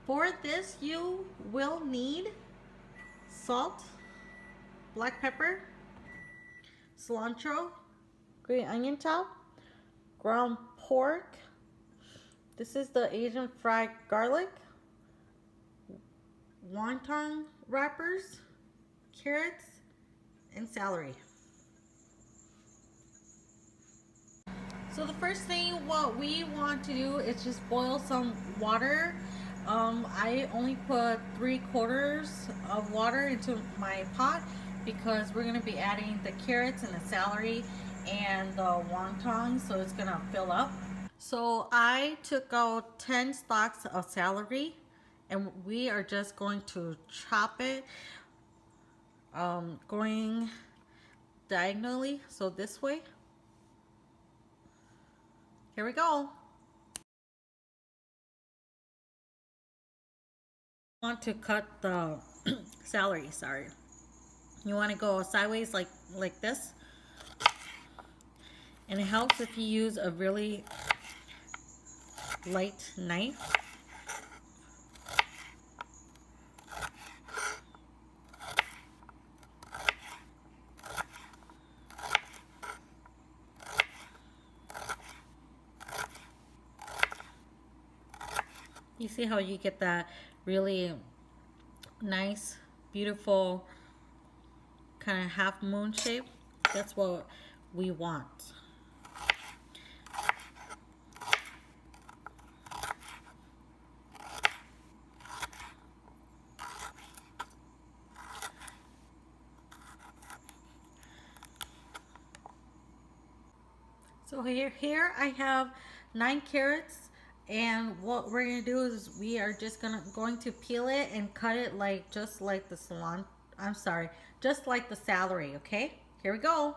For this, you will need salt, black pepper, cilantro, green onion chop, ground pork. This is the Asian fried garlic, wonton wrappers, carrots, and celery. So the first thing what we want to do is just boil some water. I only put 3/4 of water into my pot because we're going to be adding the carrots and the celery and the wonton, so it's going to fill up. So I took out 10 stalks of celery and we are just going to chop it going diagonally, so this way. Here we go. Want to cut the celery, sorry. You want to go sideways like this. And it helps if you use a really light knife. You see how you get that really nice, beautiful kind of half moon shape? That's what we want. So here I have 9 carrots, and what we're gonna do is we are just going to peel it and cut it like just like the just like the celery. Okay, here we go.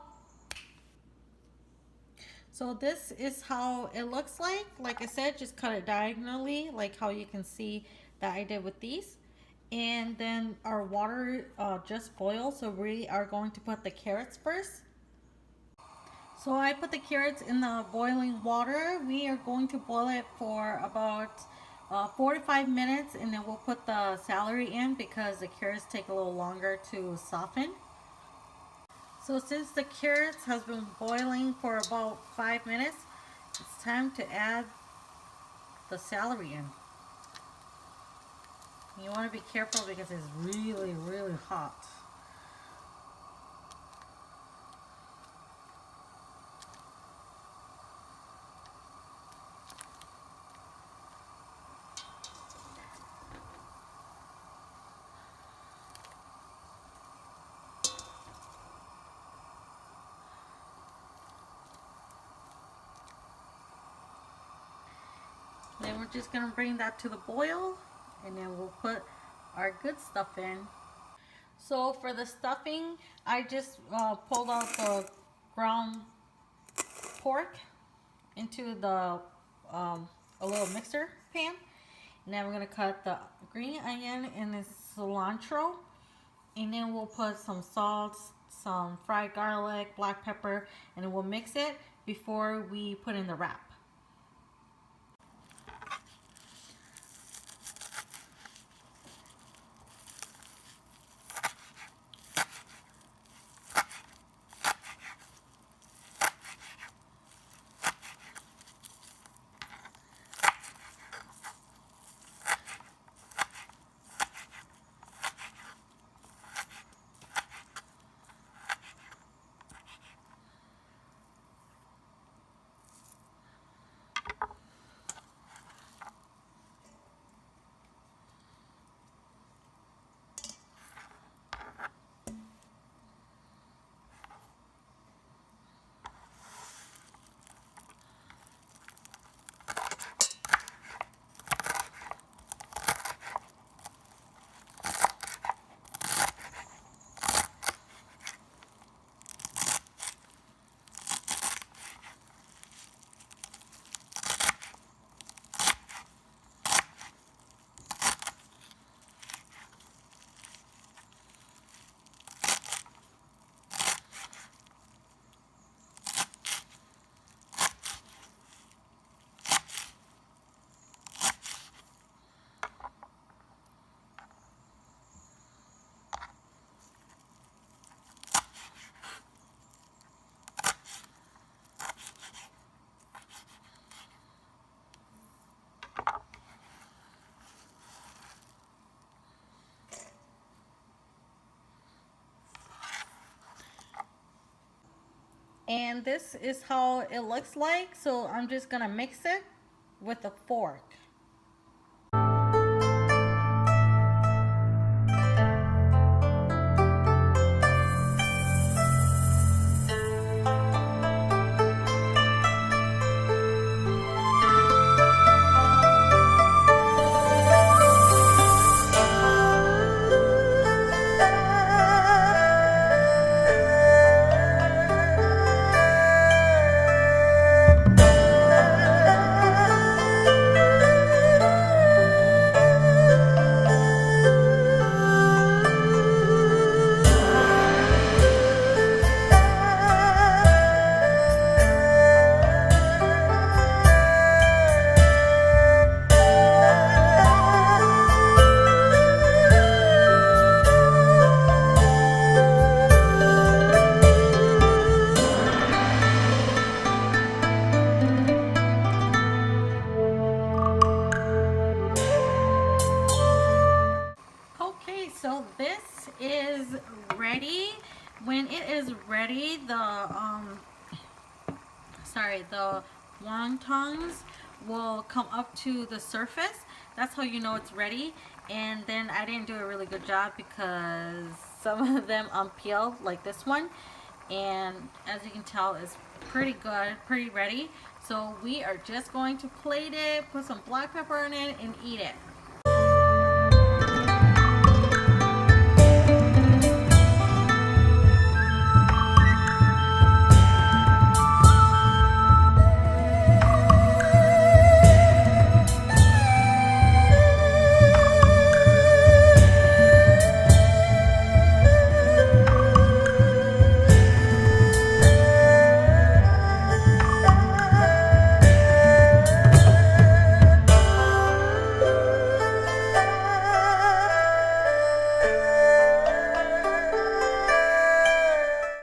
So this is how it looks like. Like I said, just cut it diagonally, like how you can see that I did with these. And then our water just boiled, so we are going to put the carrots first. So I put the carrots in the boiling water. We are going to boil it for about 4 to 5 minutes, and then we'll put the celery in because the carrots take a little longer to soften. So since the carrots has been boiling for about 5 minutes, it's time to add the celery in. You want to be careful because it's really, really hot. Then we're just going to bring that to the boil, and then we'll put our good stuff in. So for the stuffing, I just pulled out the ground pork into the a little mixer pan. And then we're going to cut the green onion and the cilantro. And then we'll put some salt, some fried garlic, black pepper, and then we'll mix it before we put in the wrap. And this is how it looks like. So I'm just gonna mix it with a fork. Okay, so this is ready. When it is ready, the wontons will come up to the surface. That's how you know it's ready. And then I didn't do a really good job because some of them unpeeled, like this one. And as you can tell, it's pretty good, pretty ready. So we are just going to plate it, put some black pepper in it, and eat it.